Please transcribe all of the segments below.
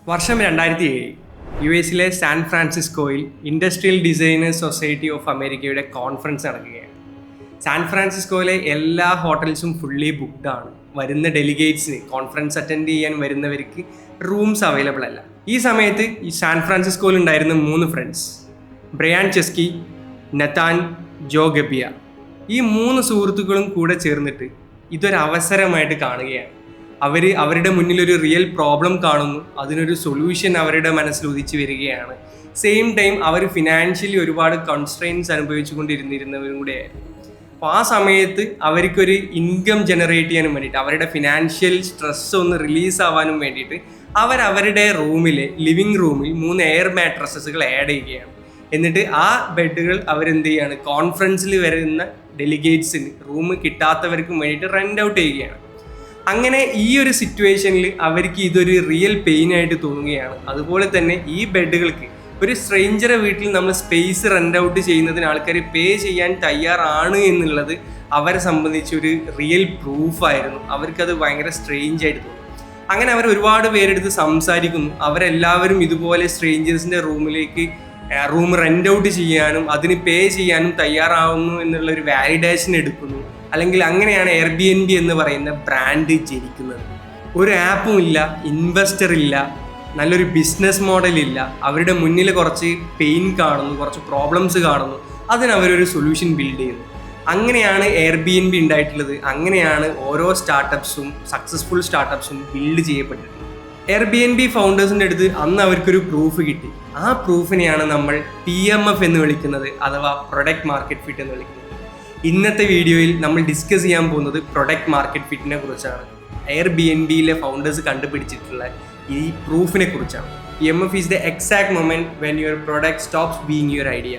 വർഷം 2007 യു എസിലെ സാൻ ഫ്രാൻസിസ്കോയിൽ ഇൻഡസ്ട്രിയൽ ഡിസൈനേഴ്സ് സൊസൈറ്റി ഓഫ് അമേരിക്കയുടെ കോൺഫറൻസ് നടക്കുകയാണ്. സാൻ ഫ്രാൻസിസ്കോയിലെ എല്ലാ ഹോട്ടൽസും ഫുള്ളി ബുക്ക്ഡ് ആണ്. വരുന്ന ഡെലിഗേറ്റ്സിന് കോൺഫറൻസ് അറ്റൻഡ് ചെയ്യാൻ വരുന്നവർക്ക് റൂംസ് അവൈലബിൾ അല്ല. ഈ സമയത്ത് ഈ സാൻ ഫ്രാൻസിസ്കോയിൽ ഉണ്ടായിരുന്ന 3 ഫ്രണ്ട്സ്, ബ്രയാൻ ചെസ്കി, നത്താൻ, ജോ ഗബിയ, ഈ 3 സുഹൃത്തുക്കളും കൂടെ ചേർന്നിട്ട് ഇതൊരു അവസരമായിട്ട് കാണുകയാണ്. അവരുടെ മുന്നിൽ ഒരു റിയൽ പ്രോബ്ലം കാണുന്നു, അതിനൊരു സൊല്യൂഷൻ അവരുടെ മനസ്സിൽ ഉദിച്ചു വരികയാണ്. സെയിം ടൈം അവർ ഫിനാൻഷ്യലി ഒരുപാട് കൺസ്ട്രെയിൻസ് അനുഭവിച്ചുകൊണ്ടിരുന്നവരും കൂടെയായിരുന്നു. അപ്പോൾ ആ സമയത്ത് അവർക്കൊരു ഇൻകം ജനറേറ്റ് ചെയ്യാനും വേണ്ടിയിട്ട്, അവരുടെ ഫിനാൻഷ്യൽ സ്ട്രെസ് ഒന്ന് റിലീസ് ആവാനും വേണ്ടിയിട്ട് അവരുടെ ലിവിങ് റൂമിൽ 3 എയർ മാട്രസസുകൾ ആഡ് ചെയ്യുകയാണ്. എന്നിട്ട് ആ ബെഡുകൾ അവരെന്ത് ചെയ്യാണ്, കോൺഫറൻസിൽ വരുന്ന ഡെലിഗേറ്റ്സിന് റൂം കിട്ടാത്തവർക്കും വേണ്ടിയിട്ട് റെൻ്റ് ഔട്ട് ചെയ്യുകയാണ്. അങ്ങനെ ഈ ഒരു സിറ്റുവേഷനിൽ അവർക്ക് ഇതൊരു റിയൽ പെയിൻ ആയിട്ട് തോന്നുകയാണ്. അതുപോലെ തന്നെ ഈ ബെഡുകൾക്ക് ഒരു സ്ട്രേഞ്ചറെ വീട്ടിൽ നമ്മൾ സ്പേസ് റെൻ്റ് ഔട്ട് ചെയ്യുന്നതിന് ആൾക്കാർ പേ ചെയ്യാൻ തയ്യാറാണ് എന്നുള്ളത് അവരെ സംബന്ധിച്ചൊരു റിയൽ പ്രൂഫായിരുന്നു. അവർക്കത് ഭയങ്കര സ്ട്രേഞ്ച് ആയിട്ട് തോന്നി. അങ്ങനെ അവർ ഒരുപാട് പേരെടുത്ത് സംസാരിക്കുന്നു. അവരെല്ലാവരും ഇതുപോലെ സ്ട്രേഞ്ചേഴ്സിൻ്റെ റൂം റെൻ്റ് ഔട്ട് ചെയ്യാനും അതിന് പേ ചെയ്യാനും തയ്യാറാവുന്നു എന്നുള്ള ഒരു വാലിഡേഷൻ എടുക്കുന്നു. അല്ലെങ്കിൽ അങ്ങനെയാണ് എയർബിഎൻബി എന്ന് പറയുന്ന ബ്രാൻഡ് ജനിക്കുന്നത്. ഒരു ആപ്പും ഇല്ല, ഇൻവെസ്റ്റർ ഇല്ല, നല്ലൊരു ബിസിനസ് മോഡൽ ഇല്ല. അവരുടെ മുന്നിൽ കുറച്ച് പെയിൻ കാണുന്നു, കുറച്ച് പ്രോബ്ലംസ് കാണുന്നു, അതിനവരൊരു സൊല്യൂഷൻ ബിൽഡ് ചെയ്യുന്നു. അങ്ങനെയാണ് എയർബിഎൻബി ഉണ്ടായിട്ടുള്ളത്. അങ്ങനെയാണ് ഓരോ സക്സസ്ഫുൾ സ്റ്റാർട്ടപ്സും ബിൽഡ് ചെയ്യപ്പെട്ടിട്ടുള്ളത്. എയർബിഎൻബി ഫൗണ്ടേഴ്സിൻ്റെ അടുത്ത് അന്ന് അവർക്കൊരു പ്രൂഫ് കിട്ടി. ആ പ്രൂഫിനെയാണ് നമ്മൾ PMF എന്ന് വിളിക്കുന്നത്, അഥവാ പ്രൊഡക്റ്റ് മാർക്കറ്റ് ഫിറ്റ് എന്ന് വിളിക്കുന്നത്. ഇന്നത്തെ വീഡിയോയിൽ നമ്മൾ ഡിസ്കസ് ചെയ്യാൻ പോകുന്നത് പ്രൊഡക്റ്റ് മാർക്കറ്റ് ഫിറ്റിനെ കുറിച്ചാണ്. എയർബിഎൻബിയിലെ ഫൗണ്ടേഴ്സ് കണ്ടുപിടിച്ചിട്ടുള്ള ഈ പ്രൂഫിനെ കുറിച്ചാണ്. PMF is the exact moment when your product stops being your idea.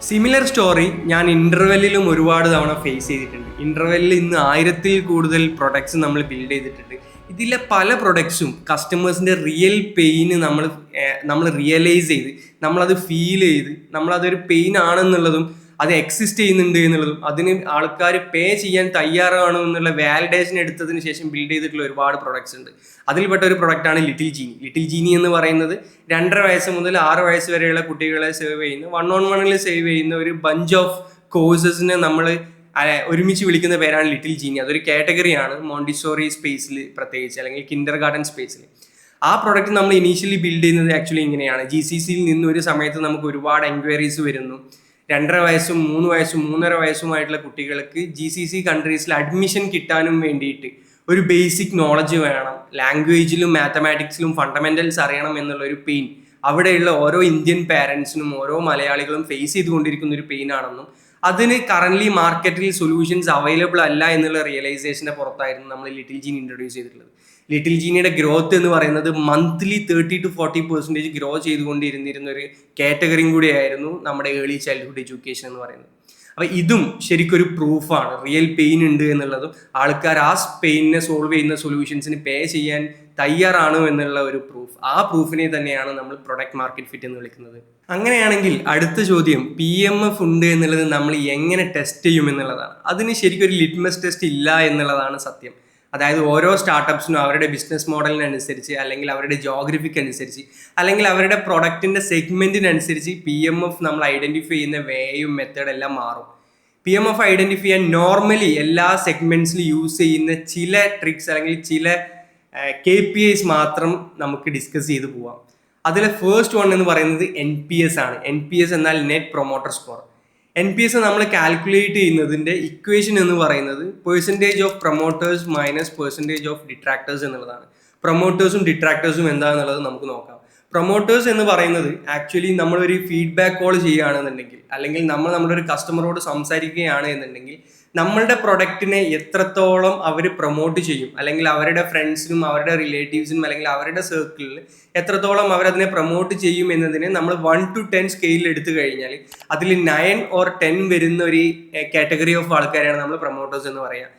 Similar story ഞാൻ ഇൻ്റർവെല്ലിലും ഒരുപാട് തവണ ഫേസ് ചെയ്തിട്ടുണ്ട്. ഇൻ്റർവെല്ലിൽ ഇന്ന് 1000-ൽ കൂടുതൽ പ്രൊഡക്ട്സ് നമ്മൾ ബിൽഡ് ചെയ്തിട്ടുണ്ട്. ഇതിലെ പല പ്രൊഡക്ട്സും കസ്റ്റമേഴ്സിൻ്റെ റിയൽ പെയിന് നമ്മൾ റിയലൈസ് ചെയ്ത്, നമ്മളത് ഫീൽ ചെയ്ത്, നമ്മളതൊരു പെയിൻ ആണെന്നുള്ളതും അത് എക്സിസ്റ്റ് ചെയ്യുന്നുണ്ട് എന്നുള്ളതും അതിന് ആൾക്കാർ പേ ചെയ്യാൻ തയ്യാറാണോ എന്നുള്ള വാലിഡേഷൻ എടുത്തതിന് ശേഷം ബിൽഡ് ചെയ്തിട്ടുള്ള ഒരുപാട് പ്രൊഡക്ട്സ് ഉണ്ട്. അതിൽപ്പെട്ട ഒരു പ്രൊഡക്റ്റാണ് ലിറ്റിൽ ജീനി എന്ന് പറയുന്നത്. 2.5 വയസ്സ് മുതൽ 6 വയസ്സ് വരെയുള്ള കുട്ടികളെ സേവ് ചെയ്യുന്ന, 1-on-1 സേവ് ചെയ്യുന്ന ഒരു ബഞ്ച് ഓഫ് കോഴ്സസിനെ നമ്മൾ ഒരുമിച്ച് വിളിക്കുന്ന പേരാണ് ലിറ്റിൽ ജീനി. അതൊരു കാറ്റഗറിയാണ് മോണ്ടിസോറി സ്പേസിൽ, പ്രത്യേകിച്ച് അല്ലെങ്കിൽ കിൻഡർ ഗാർഡൻ സ്പേസിൽ. ആ പ്രൊഡക്റ്റ് നമ്മൾ ഇനീഷ്യലി ബിൽഡ് ചെയ്യുന്നത് ആക്ച്വലി ഇങ്ങനെയാണ്. GCCയിൽ നിന്ന് ഒരു സമയത്ത് നമുക്ക് ഒരുപാട് എൻക്വയറീസ് വരുന്നു. 2.5 വയസ്സും 3 വയസ്സും 3.5 വയസ്സുമായിട്ടുള്ള കുട്ടികൾക്ക് GCC കൺട്രീസിൽ അഡ്മിഷൻ കിട്ടാനും വേണ്ടിയിട്ട് ഒരു ബേസിക് നോളജ് വേണം, ലാംഗ്വേജിലും മാത്തമാറ്റിക്സിലും ഫണ്ടമെന്റൽസ് അറിയണം എന്നുള്ളൊരു പെയിൻ അവിടെയുള്ള ഓരോ ഇന്ത്യൻ പാരൻസിനും ഓരോ മലയാളികളും ഫേസ് ചെയ്തുകൊണ്ടിരിക്കുന്ന ഒരു പെയിൻ ആണെന്നും അതിന് കറൻ്റ്ലി മാർക്കറ്റിൽ സൊല്യൂഷൻസ് അവൈലബിൾ അല്ല എന്നുള്ള റിയലൈസേഷൻ്റെ പുറത്തായിരുന്നു നമ്മൾ ലിറ്റിൽ ജീനി ഇൻട്രൊഡ്യൂസ് ചെയ്തിട്ടുള്ളത്. ലിറ്റിൽ ജീനിയുടെ ഗ്രോത്ത് എന്ന് പറയുന്നത് മന്ത്ലി 30-40% ഗ്രോ ചെയ്തുകൊണ്ടിരുന്നിരുന്ന ഒരു കാറ്റഗറിയും കൂടിയായിരുന്നു നമ്മുടെ ഏർലി ചൈൽഡ്ഹുഡ് എഡ്യൂക്കേഷൻ എന്ന് പറയുന്നത്. അപ്പോൾ ഇതും ശരിക്കൊരു പ്രൂഫാണ്, റിയൽ പെയിൻ ഉണ്ട് എന്നുള്ളതും ആൾക്കാർ ആ പെയിനിനെ സോൾവ് ചെയ്യുന്ന സൊല്യൂഷൻസിന് പേ ചെയ്യാൻ തയ്യാറാണോ എന്നുള്ള ഒരു പ്രൂഫ്. ആ പ്രൂഫിനെ തന്നെയാണ് നമ്മൾ പ്രൊഡക്റ്റ് മാർക്കറ്റ് ഫിറ്റ് എന്ന് വിളിക്കുന്നത്. അങ്ങനെയാണെങ്കിൽ അടുത്ത ചോദ്യം, PMF ഉണ്ട് എന്നുള്ളത് നമ്മൾ എങ്ങനെ ടെസ്റ്റ് ചെയ്യും എന്നുള്ളതാണ്. അതിന് ശരിക്കും ഒരു ലിറ്റ്മസ് ടെസ്റ്റ് ഇല്ല എന്നുള്ളതാണ് സത്യം. അതായത് ഓരോ സ്റ്റാർട്ടപ്സിനും അവരുടെ ബിസിനസ് മോഡലിനനുസരിച്ച്, അല്ലെങ്കിൽ അവരുടെ ജോഗ്രഫിക്ക് അനുസരിച്ച്, അല്ലെങ്കിൽ അവരുടെ പ്രൊഡക്റ്റിൻ്റെ സെഗ്മെൻറ്റിനനുസരിച്ച് PMF നമ്മൾ ഐഡൻറ്റിഫൈ ചെയ്യുന്ന വേയും മെത്തേഡ് എല്ലാം മാറും. PMF ഐഡൻറ്റിഫൈ ചെയ്യാൻ നോർമലി എല്ലാ സെഗ്മെൻറ്റ്സിലും യൂസ് ചെയ്യുന്ന ചില ട്രിക്സ് അല്ലെങ്കിൽ ചില KPIs മാത്രം നമുക്ക് ഡിസ്കസ് ചെയ്ത് പോവാം. അതിലെ ഫസ്റ്റ് വൺ എന്ന് പറയുന്നത് NPS ആണ്. NPS എന്നാൽ നെറ്റ് പ്രൊമോട്ടർ സ്കോർ. NPS നമ്മൾ കാൽക്കുലേറ്റ് ചെയ്യുന്നതിൻ്റെ ഇക്വേഷൻ എന്ന് പറയുന്നത് percentage of promoters minus percentage of detractors എന്നുള്ളതാണ്. പ്രൊമോട്ടേഴ്സും ഡിട്രാക്ടേഴ്സും എന്താണെന്നുള്ളത് നമുക്ക് നോക്കാം. പ്രൊമോട്ടേഴ്സ് എന്ന് പറയുന്നത് ആക്ച്വലി നമ്മളൊരു ഫീഡ്ബാക്ക് കോൾ ചെയ്യുകയാണെന്നുണ്ടെങ്കിൽ, അല്ലെങ്കിൽ നമ്മുടെ ഒരു കസ്റ്റമറോട് സംസാരിക്കുകയാണ് എന്നുണ്ടെങ്കിൽ, നമ്മളുടെ പ്രൊഡക്റ്റിനെ എത്രത്തോളം അവർ പ്രൊമോട്ട് ചെയ്യും, അല്ലെങ്കിൽ അവരുടെ ഫ്രണ്ട്സിനും അവരുടെ റിലേറ്റീവ്സിനും അല്ലെങ്കിൽ അവരുടെ സർക്കിളിൽ എത്രത്തോളം അവരതിനെ പ്രൊമോട്ട് ചെയ്യും എന്നതിനെ നമ്മൾ 1 to 10 സ്കെയിലിൽ എടുത്തു കഴിഞ്ഞാൽ അതിൽ 9 or 10 വരുന്ന ഒരു കാറ്റഗറി ഓഫ് ആൾക്കാരെയാണ് നമ്മൾ പ്രൊമോട്ടേഴ്സ് എന്ന് പറയുക.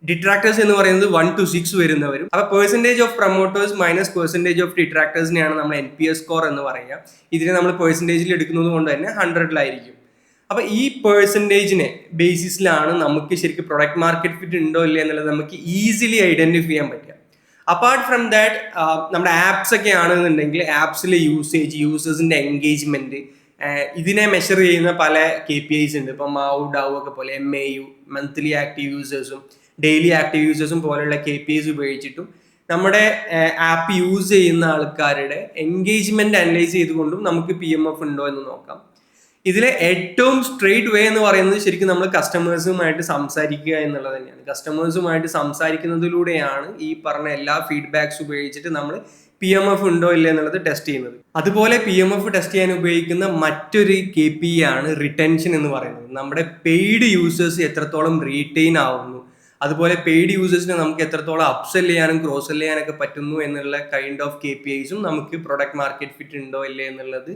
ഡിട്രാക്ടേഴ്സ് എന്ന് പറയുന്നത് 1 to 6 വരുന്നവരും. അപ്പോൾ percentage of promoters minus percentage of ഡിട്രാക്ടേഴ്സിനെയാണ് നമ്മൾ NPS സ്കോർ എന്ന് പറയുക. ഇതിനെ നമ്മൾ പെർസെൻറ്റേജിൽ എടുക്കുന്നത് കൊണ്ട് തന്നെ 100-ലായിരിക്കും. അപ്പോൾ ഈ പെർസെൻറ്റേജിനെ ബേസിസിലാണ് നമുക്ക് ശരിക്കും പ്രൊഡക്റ്റ് മാർക്കറ്റ് ഫിറ്റ് ഉണ്ടോ ഇല്ല എന്നുള്ളത് നമുക്ക് ഈസിലി ഐഡൻറ്റിഫൈ ചെയ്യാൻ പറ്റുക. അപ്പാർട്ട് ഫ്രം ദാറ്റ് നമ്മുടെ ആപ്സ് ഒക്കെ ആണെന്നുണ്ടെങ്കിൽ ആപ്സിലെ യൂസേജ്, യൂസേഴ്സിന്റെ എൻഗേജ്മെന്റ്, ഇതിനെ മെഷർ ചെയ്യുന്ന പല KPIs ഉണ്ട്. ഇപ്പം മാവു ഡാവു ഒക്കെ പോലെ MAU, മന്ത്ലി ആക്റ്റീവ് യൂസേഴ്സും ഡെയിലി ആക്റ്റീവ് യൂസേഴ്സും പോലെയുള്ള KPIs ഉപയോഗിച്ചിട്ടും നമ്മുടെ ആപ്പ് യൂസ് ചെയ്യുന്ന ആൾക്കാരുടെ എൻഗേജ്മെന്റ് അനലൈസ് ചെയ്തുകൊണ്ടും നമുക്ക് PMF ഉണ്ടോ എന്ന് നോക്കാം. ഇതിലെ ഏറ്റവും സ്ട്രെയിറ്റ് വേ എന്ന് പറയുന്നത് ശരിക്കും നമ്മൾ കസ്റ്റമേഴ്സുമായിട്ട് സംസാരിക്കുക എന്നുള്ളത് തന്നെയാണ്. കസ്റ്റമേഴ്സുമായിട്ട് സംസാരിക്കുന്നതിലൂടെയാണ് ഈ പറഞ്ഞ എല്ലാ ഫീഡ്ബാക്സ് ഉപയോഗിച്ചിട്ട് നമ്മൾ PMF ഉണ്ടോ ഇല്ല എന്നുള്ളത് ടെസ്റ്റ് ചെയ്യുന്നത്. അതുപോലെ PMF ടെസ്റ്റ് ചെയ്യാൻ ഉപയോഗിക്കുന്ന മറ്റൊരു KPI ആണ് റിട്ടൻഷൻ എന്ന് പറയുന്നത്. നമ്മുടെ പെയ്ഡ് യൂസേഴ്സ് എത്രത്തോളം റീറ്റെയിൻ ആവുന്നു, അതുപോലെ പെയ്ഡ് യൂസേഴ്സിനെ നമുക്ക് എത്രത്തോളം അപ്സെൽ ചെയ്യാനും ക്രോസ് സെൽ ചെയ്യാനൊക്കെ പറ്റുന്നു എന്നുള്ള കൈൻഡ് ഓഫ് KPIസും നമുക്ക് പ്രൊഡക്റ്റ് മാർക്കറ്റ് ഫിറ്റ് ഉണ്ടോ ഇല്ലേ എന്നുള്ളത്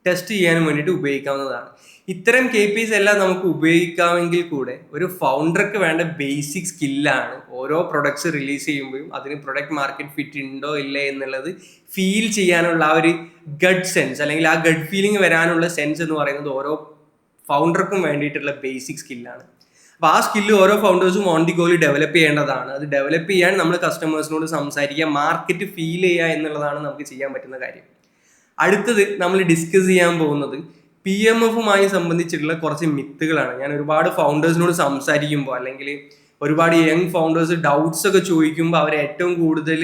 ടെസ്റ്റ് ചെയ്യാനും വേണ്ടിയിട്ട് ഉപയോഗിക്കാവുന്നതാണ്. ഇത്തരം KPIs എല്ലാം നമുക്ക് ഉപയോഗിക്കാമെങ്കിൽ കൂടെ ഒരു ഫൗണ്ടർക്ക് വേണ്ട ബേസിക് സ്കില്ലാണ് ഓരോ പ്രൊഡക്ട്സ് റിലീസ് ചെയ്യുമ്പോഴും അതിന് പ്രൊഡക്റ്റ് മാർക്കറ്റ് ഫിറ്റ് ഉണ്ടോ ഇല്ലേ എന്നുള്ളത് ഫീൽ ചെയ്യാനുള്ള ആ ഒരു ഗഡ് സെൻസ്, അല്ലെങ്കിൽ ആ ഗഡ് ഫീലിംഗ് വരാനുള്ള സെൻസ് എന്ന് പറയുന്നത് ഓരോ ഫൗണ്ടർക്കും വേണ്ടിയിട്ടുള്ള ബേസിക് സ്കില്ലാണ്. അപ്പോൾ ആ സ്കില്ല് ഓരോ ഫൗണ്ടേഴ്സും ഓൺ ദി ഗോയിൽ ഡെവലപ്പ് ചെയ്യേണ്ടതാണ്. അത് ഡെവലപ്പ് ചെയ്യാൻ നമ്മൾ കസ്റ്റമേഴ്സിനോട് സംസാരിക്കുക, മാർക്കറ്റ് ഫീൽ ചെയ്യുക എന്നുള്ളതാണ് നമുക്ക് ചെയ്യാൻ പറ്റുന്ന കാര്യം. അടുത്തത് നമ്മൾ ഡിസ്കസ് ചെയ്യാൻ പോകുന്നത് PMFുമായി സംബന്ധിച്ചിട്ടുള്ള കുറച്ച് മിത്തുകളാണ്. ഞാൻ ഒരുപാട് ഫൗണ്ടേഴ്സിനോട് സംസാരിക്കുമ്പോൾ, അല്ലെങ്കിൽ ഒരുപാട് യങ് ഫൗണ്ടേഴ്സ് ഡൗട്ട്സ് ഒക്കെ ചോദിക്കുമ്പോൾ അവർ ഏറ്റവും കൂടുതൽ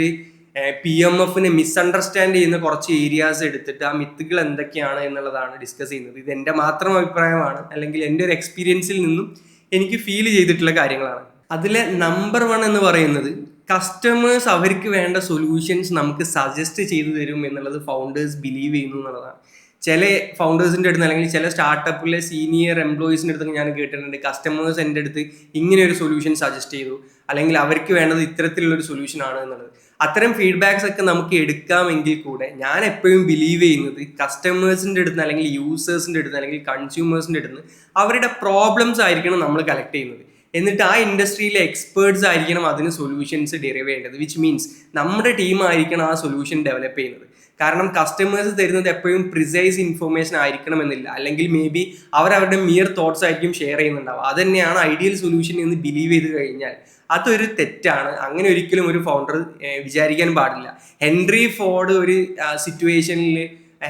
PMFനെ മിസ്അണ്ടർസ്റ്റാൻഡ് ചെയ്യുന്ന കുറച്ച് ഏരിയാസ് എടുത്തിട്ട് ആ മിത്തുകൾ എന്തൊക്കെയാണ് എന്നുള്ളതാണ് ഡിസ്കസ് ചെയ്യുന്നത്. ഇത് എൻ്റെ മാത്രം അഭിപ്രായമാണ്, അല്ലെങ്കിൽ എൻ്റെ ഒരു എക്സ്പീരിയൻസിൽ നിന്നും എനിക്ക് ഫീൽ ചെയ്തിട്ടുള്ള കാര്യങ്ങളാണ്. അതിലെ നമ്പർ 1 എന്ന് പറയുന്നത് കസ്റ്റമേഴ്സ് അവർക്ക് വേണ്ട സൊല്യൂഷൻസ് നമുക്ക് സജസ്റ്റ് ചെയ്തു തരും എന്നുള്ളത് ഫൗണ്ടേഴ്സ് ബിലീവ് ചെയ്യുന്നു എന്നുള്ളതാണ്. ചില ഫൗണ്ടേഴ്സിൻ്റെ അടുത്ത്, അല്ലെങ്കിൽ ചില സ്റ്റാർട്ടപ്പിലെ സീനിയർ എംപ്ലോയീസിൻ്റെ അടുത്തൊക്കെ ഞാൻ കേട്ടിട്ടുണ്ട്, കസ്റ്റമേഴ്സ് എൻ്റെ അടുത്ത് ഇങ്ങനെ ഒരു സൊല്യൂഷൻ സജസ്റ്റ് ചെയ്തു, അല്ലെങ്കിൽ അവർക്ക് വേണ്ടത് ഇത്തരത്തിലുള്ളൊരു സൊല്യൂഷൻ ആണ് എന്നുള്ളത്. അത്തരം ഫീഡ്ബാക്സ് ഒക്കെ നമുക്ക് എടുക്കാമെങ്കിൽ കൂടെ ഞാൻ എപ്പോഴും ബിലീവ് ചെയ്യുന്നത് കസ്റ്റമേഴ്സിൻ്റെ അടുത്ത്, അല്ലെങ്കിൽ യൂസേഴ്സിൻ്റെ അടുത്ത്, അല്ലെങ്കിൽ കൺസ്യൂമേഴ്സിൻ്റെ അടുത്ത് അവരുടെ പ്രോബ്ലംസ് ആയിരിക്കണം നമ്മൾ കളക്ട് ചെയ്യുന്നത്. എന്നിട്ട് ആ ഇൻഡസ്ട്രിയിലെ എക്സ്പേർട്സ് ആയിരിക്കണം അതിന് സൊല്യൂഷൻസ് ഡെറിവ് ചെയ്യേണ്ടത്. വിച്ച് മീൻസ് നമ്മുടെ ടീം ആയിരിക്കണം ആ സൊല്യൂഷൻ ഡെവലപ്പ് ചെയ്യുന്നത്. കാരണം കസ്റ്റമേഴ്സ് തരുന്നത് എപ്പോഴും പ്രിസൈസ് ഇൻഫർമേഷൻ ആയിരിക്കണമെന്നില്ല, അല്ലെങ്കിൽ മേ ബി അവരവരുടെ മിയർ തോട്ട്സ് ആയിരിക്കും ഷെയർ ചെയ്യുന്നുണ്ടാവുക. അത് തന്നെയാണ് ഐഡിയൽ സൊല്യൂഷൻ എന്ന് ബിലീവ് ചെയ്ത് കഴിഞ്ഞാൽ അതൊരു തെറ്റാണ്. അങ്ങനെ ഒരിക്കലും ഒരു ഫൗണ്ടർ വിചാരിക്കാൻ പാടില്ല. ഹെൻറി ഫോർഡ് ഒരു സിറ്റുവേഷനിൽ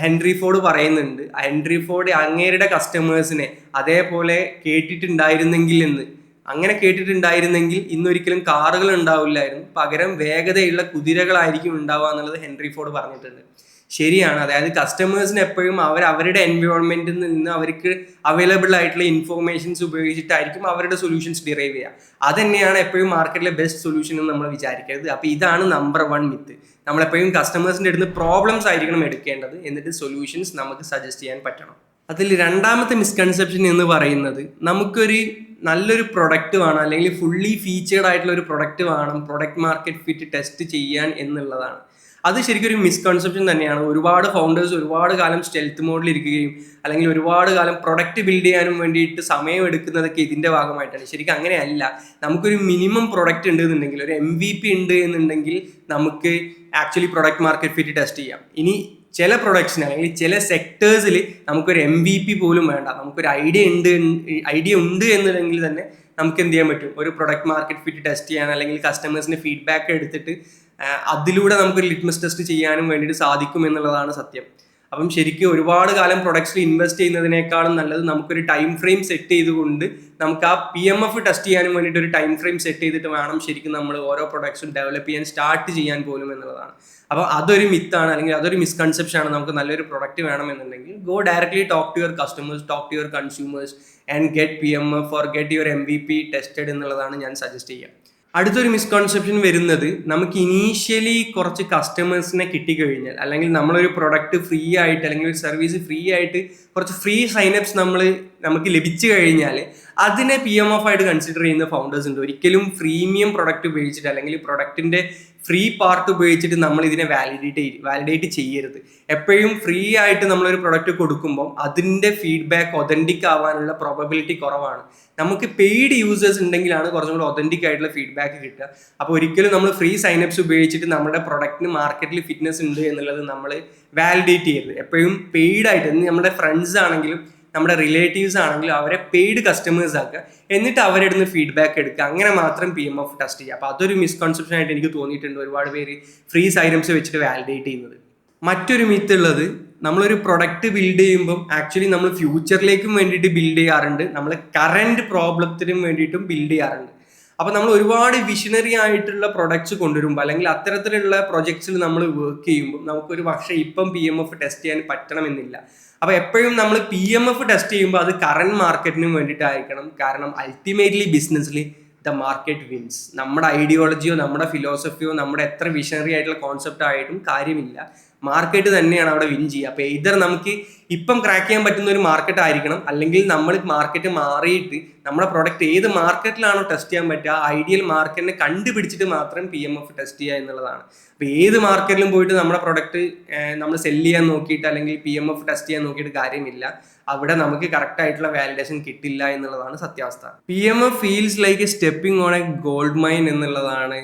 ഹെൻറി ഫോർഡ് പറയുന്നുണ്ട്, ഹെൻറി ഫോർഡ് അങ്ങേരുടെ കസ്റ്റമേഴ്സിനെ അതേപോലെ കേട്ടിട്ടുണ്ടായിരുന്നെങ്കിൽ എന്ന്. അങ്ങനെ കേട്ടിട്ടുണ്ടായിരുന്നെങ്കിൽ ഇന്നൊരിക്കലും കാറുകൾ ഉണ്ടാവില്ലായിരുന്നു, പകരം വേഗതയുള്ള കുതിരകളായിരിക്കും ഉണ്ടാവുക എന്നുള്ളത് ഹെൻറി ഫോർഡ് പറഞ്ഞിട്ടുണ്ട്. ശരിയാണ്. അതായത് കസ്റ്റമേഴ്സിന് എപ്പോഴും അവരുടെ എൻവയോൺമെന്റിൽ നിന്ന് അവർക്ക് അവൈലബിൾ ആയിട്ടുള്ള ഇൻഫോർമേഷൻസ് ഉപയോഗിച്ചിട്ടായിരിക്കും അവരുടെ സൊല്യൂഷൻസ് ഡിറൈവ് ചെയ്യുക. അത് തന്നെയാണ് എപ്പോഴും മാർക്കറ്റിലെ ബെസ്റ്റ് സൊല്യൂഷൻ എന്ന് നമ്മൾ വിചാരിക്കരുത്. അപ്പോൾ ഇതാണ് നമ്പർ 1 മിത്ത്. നമ്മളെപ്പോഴും കസ്റ്റമേഴ്സിൻ്റെ അടുത്ത് പ്രോബ്ലംസ് ആയിരിക്കണം എടുക്കേണ്ടത്, എന്നിട്ട് സൊല്യൂഷൻസ് നമുക്ക് സജസ്റ്റ് ചെയ്യാൻ പറ്റണം. അതിൽ രണ്ടാമത്തെ മിസ്കൺസെപ്ഷൻ എന്ന് പറയുന്നത് നമുക്കൊരു നല്ലൊരു പ്രൊഡക്റ്റ് വേണം, അല്ലെങ്കിൽ ഫുള്ളി ഫീച്ചേർഡ് ആയിട്ടുള്ള ഒരു പ്രൊഡക്റ്റ് വേണം പ്രൊഡക്റ്റ് മാർക്കറ്റ് ഫിറ്റ് ടെസ്റ്റ് ചെയ്യാൻ എന്നുള്ളതാണ്. അത് ശരിക്കും ഒരു മിസ്കൺസെപ്ഷൻ തന്നെയാണ്. ഒരുപാട് ഫൗണ്ടേഴ്സ് ഒരുപാട് കാലം സ്റ്റെൽത്ത് മോഡിൽ ഇരിക്കുകയും, അല്ലെങ്കിൽ ഒരുപാട് കാലം പ്രൊഡക്റ്റ് ബിൽഡ് ചെയ്യാനും വേണ്ടിയിട്ട് സമയം എടുക്കുന്നതൊക്കെ ഇതിൻ്റെ ഭാഗമായിട്ടാണ്. ശരിക്കും അങ്ങനെയല്ല. നമുക്കൊരു മിനിമം പ്രൊഡക്റ്റ് ഉണ്ട് എന്നുണ്ടെങ്കിൽ, ഒരു MVP ഉണ്ട് എന്നുണ്ടെങ്കിൽ നമുക്ക് actually product market fit test ചെയ്യാം. ഇനി ചില പ്രൊഡക്ട്സിന്, അല്ലെങ്കിൽ ചില സെക്ടേഴ്സിൽ നമുക്കൊരു MVP പോലും വേണ്ട, നമുക്കൊരു ഐഡിയ ഉണ്ട് എന്നുണ്ടെങ്കിൽ തന്നെ നമുക്ക് എന്ത് ചെയ്യാൻ പറ്റും, ഒരു പ്രൊഡക്റ്റ് മാർക്കറ്റ് ഫിറ്റ് ടെസ്റ്റ് ചെയ്യാൻ, അല്ലെങ്കിൽ കസ്റ്റമേഴ്സിന്റെ ഫീഡ്ബാക്ക് എടുത്തിട്ട് അതിലൂടെ നമുക്കൊരു ലിറ്റ്മസ് ടെസ്റ്റ് ചെയ്യാനും വേണ്ടിയിട്ട് സാധിക്കും എന്നുള്ളതാണ് സത്യം. അപ്പം ശരിക്കും ഒരുപാട് കാലം പ്രൊഡക്ട്സിൽ ഇൻവെസ്റ്റ് ചെയ്യുന്നതിനേക്കാളും നല്ലത് നമുക്കൊരു ടൈം ഫ്രെയിം സെറ്റ് ചെയ്തുകൊണ്ട് നമുക്ക് ആ PMF ടെസ്റ്റ് ചെയ്യാനും വേണ്ടിയിട്ട് ഒരു ടൈം ഫ്രെയിം സെറ്റ് ചെയ്തിട്ട് വേണം ശരിക്കും നമ്മൾ ഓരോ പ്രൊഡക്ട്സും ഡെവലപ്പ് ചെയ്യാൻ സ്റ്റാർട്ട് ചെയ്യാൻ പോലും എന്നുള്ളതാണ്. അപ്പോൾ അതൊരു മിത്താണ്, അല്ലെങ്കിൽ അതൊരു മിസ്കൺസെപ്ഷൻ ആണ്. നമുക്ക് നല്ലൊരു പ്രൊഡക്റ്റ് വേണമെന്നുണ്ടെങ്കിൽ go directly talk to your customers, talk to your consumers and get PMF or get your MVP tested എന്നുള്ളതാണ് ഞാൻ സജസ്റ്റ് ചെയ്യുക. അടുത്തൊരു മിസ്കൺസെപ്ഷൻ വരുന്നത്, നമുക്ക് ഇനീഷ്യലി കുറച്ച് കസ്റ്റമേഴ്സിനെ കിട്ടിക്കഴിഞ്ഞാൽ, അല്ലെങ്കിൽ നമ്മളൊരു പ്രൊഡക്റ്റ് ഫ്രീ ആയിട്ട്, അല്ലെങ്കിൽ ഒരു സർവീസ് ഫ്രീ ആയിട്ട് കുറച്ച് ഫ്രീ സൈനപ്സ് നമുക്ക് ലഭിച്ചു കഴിഞ്ഞാൽ അതിനെ PMF ആയിട്ട് കൺസിഡർ ചെയ്യുന്ന ഫൗണ്ടേഴ്സ് ഉണ്ട്. ഒരിക്കലും പ്രീമിയം പ്രൊഡക്റ്റ് ഉപയോഗിച്ചിട്ട്, അല്ലെങ്കിൽ പ്രൊഡക്റ്റിന്റെ ഫ്രീ പാർട്ട് ഉപയോഗിച്ചിട്ട് നമ്മൾ ഇതിനെ വാലിഡേറ്റ് ചെയ്യരുത്. എപ്പോഴും ഫ്രീ ആയിട്ട് നമ്മളൊരു പ്രൊഡക്റ്റ് കൊടുക്കുമ്പോൾ അതിൻ്റെ ഫീഡ്ബാക്ക് ഒതന്റിക് ആവാനുള്ള പ്രോബബിലിറ്റി കുറവാണ്. നമുക്ക് പെയ്ഡ് യൂസേഴ്സ് ഉണ്ടെങ്കിലാണ് കുറച്ചും കൂടി ഒതന്റിക് ആയിട്ടുള്ള ഫീഡ്ബാക്ക് കിട്ടുക. അപ്പോൾ ഒരിക്കലും നമ്മൾ ഫ്രീ സൈനപ്സ് ഉപയോഗിച്ചിട്ട് നമ്മുടെ പ്രൊഡക്റ്റിന് മാർക്കറ്റിൽ ഫിറ്റ്നസ് ഉണ്ട് എന്നുള്ളത് നമ്മൾ വാലിഡേറ്റ് ചെയ്യരുത്. എപ്പോഴും പെയ്ഡ് ആയിട്ട്, നമ്മുടെ ഫ്രണ്ട്സ് ആണെങ്കിലും നമ്മുടെ റിലേറ്റീവ്സ് ആണെങ്കിലും അവരെ പെയ്ഡ് കസ്റ്റമേഴ്സ് ആക്കുക, എന്നിട്ട് അവരുടെ നിന്ന് ഫീഡ്ബാക്ക് എടുക്കുക. അങ്ങനെ മാത്രം PMF ടെസ്റ്റ് ചെയ്യുക. അപ്പോൾ അതൊരു മിസ്കൺസെപ്ഷൻ ആയിട്ട് എനിക്ക് തോന്നിയിട്ടുണ്ട്. ഒരുപാട് പേര് ഫ്രീസ് ഐറ്റംസ് വെച്ചിട്ട് വാലിഡേറ്റ് ചെയ്യുന്നത്. മറ്റൊരു മിത്ത് ഉള്ളത്, നമ്മളൊരു പ്രൊഡക്റ്റ് ബിൽഡ് ചെയ്യുമ്പം ആക്ച്വലി നമ്മൾ ഫ്യൂച്ചറിലേക്കും വേണ്ടിയിട്ട് ബിൽഡ് ചെയ്യാറുണ്ട്, നമ്മൾ കറൻറ്റ് പ്രോബ്ലത്തിനും വേണ്ടിയിട്ടും ബിൽഡ് ചെയ്യാറുണ്ട്. അപ്പോൾ നമ്മൾ ഒരുപാട് വിഷണറി ആയിട്ടുള്ള പ്രൊഡക്ട്സ് കൊണ്ടുവരുമ്പോൾ അല്ലെങ്കിൽ അത്തരത്തിലുള്ള പ്രൊജക്ട്സിൽ നമ്മൾ വർക്ക് ചെയ്യുമ്പോൾ നമുക്കൊരു പക്ഷേ ഇപ്പം PMF ടെസ്റ്റ് ചെയ്യാൻ പറ്റണമെന്നില്ല. അപ്പോൾ എപ്പോഴും നമ്മൾ PMF ടെസ്റ്റ് ചെയ്യുമ്പോൾ അത് കറൻറ്റ് മാർക്കറ്റിനും വേണ്ടിയിട്ടായിരിക്കണം. കാരണം അൾട്ടിമേറ്റ്ലി ബിസിനസ്സിൽ ദ മാർക്കറ്റ് വിൻസ്. നമ്മുടെ ഐഡിയോളജിയോ നമ്മുടെ ഫിലോസഫിയോ നമ്മുടെ എത്ര വിഷണറി ആയിട്ടുള്ള കോൺസെപ്റ്റ് ആയിട്ടും കാര്യമില്ല, മാർക്കറ്റ് തന്നെയാണ് അവിടെ വിൻ ചെയ്യുക. അപ്പോൾ ഇതർ നമുക്ക് ഇപ്പം ക്രാക്ക് ചെയ്യാൻ പറ്റുന്ന ഒരു മാർക്കറ്റ് ആയിരിക്കണം, അല്ലെങ്കിൽ നമ്മൾ മാർക്കറ്റ് മാറിയിട്ട് നമ്മുടെ പ്രൊഡക്റ്റ് ഏത് മാർക്കറ്റിലാണോ ടെസ്റ്റ് ചെയ്യാൻ പറ്റുക ആ ഐഡിയൽ മാർക്കറ്റിനെ കണ്ടുപിടിച്ചിട്ട് മാത്രം PMF ടെസ്റ്റ് ചെയ്യുക എന്നുള്ളതാണ്. അപ്പോൾ ഏത് മാർക്കറ്റിലും പോയിട്ട് നമ്മുടെ പ്രൊഡക്റ്റ് നമ്മൾ സെല്ല് ചെയ്യാൻ നോക്കിയിട്ട് അല്ലെങ്കിൽ PMF ടെസ്റ്റ് ചെയ്യാൻ നോക്കിയിട്ട് കാര്യമില്ല, അവിടെ നമുക്ക് കറക്റ്റ് ആയിട്ടുള്ള വാലിഡേഷൻ കിട്ടില്ല എന്നുള്ളതാണ് സത്യാവസ്ഥ. PMF feels like A stepping on A gold mine എന്നുള്ളതാണ്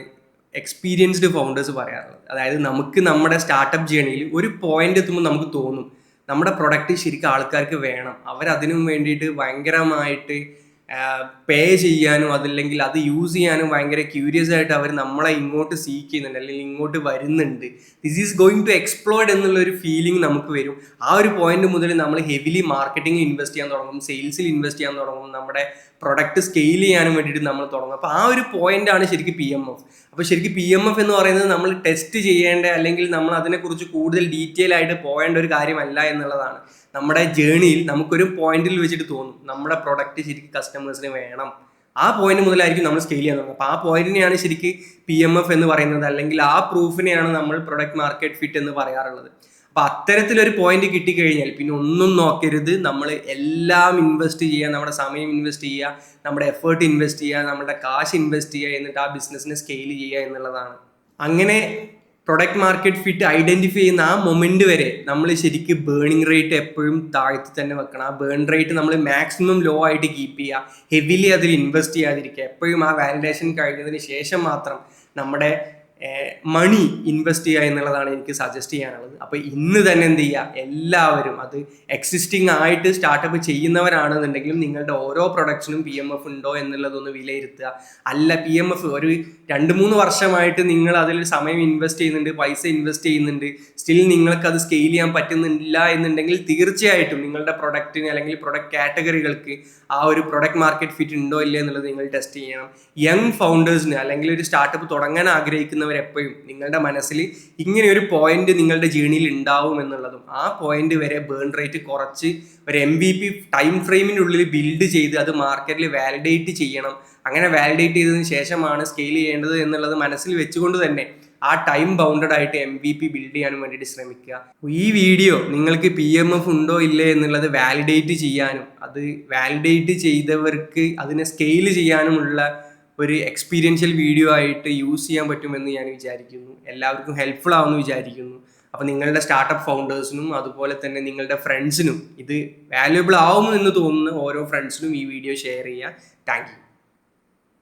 എക്സ്പീരിയൻസ്ഡ് ഫൗണ്ടേഴ്സ് പറയാറുള്ളത്. അതായത് നമുക്ക് നമ്മുടെ സ്റ്റാർട്ടപ്പ് ജേണിയിൽ ഒരു പോയിന്റ് എത്തുമ്പോൾ നമുക്ക് തോന്നും നമ്മുടെ പ്രൊഡക്റ്റ് ശരിക്കും ആൾക്കാർക്ക് വേണം, അവരതിനും വേണ്ടിയിട്ട് ഭയങ്കരമായിട്ട് പേ ചെയ്യാനും അതല്ലെങ്കിൽ അത് യൂസ് ചെയ്യാനും ഭയങ്കര ക്യൂരിയസ് ആയിട്ട് അവർ നമ്മളെ ഇങ്ങോട്ട് സീക്ക് ചെയ്യുന്നുണ്ട് അല്ലെങ്കിൽ ഇങ്ങോട്ട് വരുന്നുണ്ട്, this is going to explored എന്നുള്ളൊരു ഫീലിംഗ് നമുക്ക് വരും. ആ ഒരു പോയിന്റ് മുതൽ നമ്മൾ ഹെവിലി മാർക്കറ്റിംഗിൽ ഇൻവെസ്റ്റ് ചെയ്യാൻ തുടങ്ങും, സെയിൽസിൽ ഇൻവെസ്റ്റ് ചെയ്യാൻ തുടങ്ങും, നമ്മുടെ പ്രൊഡക്റ്റ് സ്കെയിൽ ചെയ്യാനും വേണ്ടിയിട്ട് നമ്മൾ തുടങ്ങും. അപ്പോൾ ആ ഒരു പോയിന്റാണ് ശരിക്കും PMF. അപ്പോൾ ശരിക്കും PMF എന്ന് പറയുന്നത് നമ്മൾ ടെസ്റ്റ് ചെയ്യേണ്ട അല്ലെങ്കിൽ നമ്മൾ അതിനെക്കുറിച്ച് കൂടുതൽ ഡീറ്റെയിൽ ആയിട്ട് പോകേണ്ട ഒരു കാര്യമല്ല എന്നുള്ളതാണ്. നമ്മുടെ ജേണിയിൽ നമുക്കൊരു പോയിന്റിൽ വെച്ചിട്ട് തോന്നും നമ്മുടെ പ്രൊഡക്റ്റ് ശരിക്കും കസ്റ്റമേഴ്സിന് വേണം, ആ പോയിന്റ് മുതലായിരിക്കും നമ്മൾ സ്കെയിൽ ചെയ്യാൻ തുടങ്ങും. അപ്പോൾ ആ പോയിന്റിനെയാണ് ശരിക്കും PMF എന്ന് പറയുന്നത്, അല്ലെങ്കിൽ ആ പ്രൂഫിനെയാണ് നമ്മൾ പ്രൊഡക്റ്റ് മാർക്കറ്റ് ഫിറ്റ് എന്ന് പറയാറുള്ളത്. അപ്പോൾ അത്തരത്തിലൊരു പോയിന്റ് കിട്ടിക്കഴിഞ്ഞാൽ പിന്നെ ഒന്നും നോക്കരുത്, നമ്മൾ എല്ലാം ഇൻവെസ്റ്റ് ചെയ്യുക, നമ്മുടെ സമയം ഇൻവെസ്റ്റ് ചെയ്യുക, നമ്മുടെ എഫേർട്ട് ഇൻവെസ്റ്റ് ചെയ്യുക, നമ്മുടെ കാശ് ഇൻവെസ്റ്റ് ചെയ്യുക, എന്നിട്ട് ആ ബിസിനസ്സിനെ സ്കെയിൽ ചെയ്യുക എന്നുള്ളതാണ്. അങ്ങനെ പ്രൊഡക്റ്റ് മാർക്കറ്റ് ഫിറ്റ് ഐഡന്റിഫൈ ചെയ്യുന്ന ആ മൊമെന്റ് വരെ നമ്മൾ ശരിക്കും ബേണിംഗ് റേറ്റ് എപ്പോഴും താഴ്ത്തി തന്നെ വെക്കണം. ആ ബേൺ റേറ്റ് നമ്മൾ മാക്സിമം ലോ ആയിട്ട് കീപ്പ് ചെയ്യുക, ഹെവിലി അതിൽ ഇൻവെസ്റ്റ് ചെയ്യാതിരിക്കുക. എപ്പോഴും ആ വാലിഡേഷൻ കഴിഞ്ഞതിന് ശേഷം മാത്രം നമ്മുടെ മണി ഇൻവെസ്റ്റ് ചെയ്യുക എന്നുള്ളതാണ് എനിക്ക് സജസ്റ്റ് ചെയ്യാനുള്ളത്. അപ്പോൾ ഇന്ന് തന്നെ എന്ത് ചെയ്യുക, എല്ലാവരും അത് എക്സിസ്റ്റിംഗ് ആയിട്ട് സ്റ്റാർട്ടപ്പ് ചെയ്യുന്നവരാണെന്നുണ്ടെങ്കിലും നിങ്ങളുടെ ഓരോ പ്രൊഡക്ട്സിനും PMF ഉണ്ടോ എന്നുള്ളതൊന്ന് വിലയിരുത്തുക. അല്ല PMF ഒരു 2-3 വർഷമായിട്ട് നിങ്ങൾ അതിൽ സമയം ഇൻവെസ്റ്റ് ചെയ്യുന്നുണ്ട്, പൈസ ഇൻവെസ്റ്റ് ചെയ്യുന്നുണ്ട്, സ്റ്റിൽ നിങ്ങൾക്ക് അത് സ്കെയിൽ ചെയ്യാൻ പറ്റുന്നില്ല എന്നുണ്ടെങ്കിൽ തീർച്ചയായിട്ടും നിങ്ങളുടെ പ്രൊഡക്റ്റിന് അല്ലെങ്കിൽ പ്രൊഡക്റ്റ് കാറ്റഗറികൾക്ക് ആ ഒരു പ്രൊഡക്റ്റ് മാർക്കറ്റ് ഫിറ്റ് ഉണ്ടോ ഇല്ല എന്നുള്ളത് നിങ്ങൾ ടെസ്റ്റ് ചെയ്യണം. യങ് ഫൗണ്ടേഴ്സിന് അല്ലെങ്കിൽ ഒരു സ്റ്റാർട്ടപ്പ് തുടങ്ങാൻ ആഗ്രഹിക്കുന്നവരെപ്പോഴും നിങ്ങളുടെ മനസ്സിൽ ഇങ്ങനെ ഒരു പോയിന്റ് നിങ്ങളുടെ ജേണിയിൽ ഉണ്ടാവും എന്നുള്ളതും ആ പോയിന്റ് വരെ ബേൺ റേറ്റ് കുറച്ച് ഒരു MVP ടൈം ഫ്രെയിമിനുള്ളിൽ ബിൽഡ് ചെയ്ത് അത് മാർക്കറ്റിൽ വാലിഡേറ്റ് ചെയ്യണം. അങ്ങനെ വാലിഡേറ്റ് ചെയ്തതിന് ശേഷമാണ് സ്കെയിൽ ചെയ്യേണ്ടത് എന്നുള്ളത് മനസ്സിൽ വെച്ചുകൊണ്ട് തന്നെ ആ ടൈം ബൗണ്ടഡ് ആയിട്ട് MVP ബിൽഡ് ചെയ്യാനും വേണ്ടിയിട്ട് ശ്രമിക്കുക. ഈ വീഡിയോ നിങ്ങൾക്ക് PMF ഉണ്ടോ ഇല്ലേ എന്നുള്ളത് വാലിഡേറ്റ് ചെയ്യാനും അത് വാലിഡേറ്റ് ചെയ്തവർക്ക് അതിനെ സ്കെയിൽ ചെയ്യാനുമുള്ള ഒരു എക്സ്പീരിയൻഷ്യൽ വീഡിയോ ആയിട്ട് യൂസ് ചെയ്യാൻ പറ്റുമെന്ന് ഞാൻ വിചാരിക്കുന്നു. എല്ലാവർക്കും ഹെൽപ്ഫുൾ ആവുമെന്ന് വിചാരിക്കുന്നു. അപ്പോൾ നിങ്ങളുടെ സ്റ്റാർട്ടപ്പ് ഫൗണ്ടേഴ്സിനും അതുപോലെ തന്നെ നിങ്ങളുടെ ഫ്രണ്ട്സിനും ഇത് വാല്യുബിൾ ആവും എന്ന് തോന്നുന്ന ഓരോ ഫ്രണ്ട്സിനും ഈ വീഡിയോ ഷെയർ ചെയ്യുക. Thank you.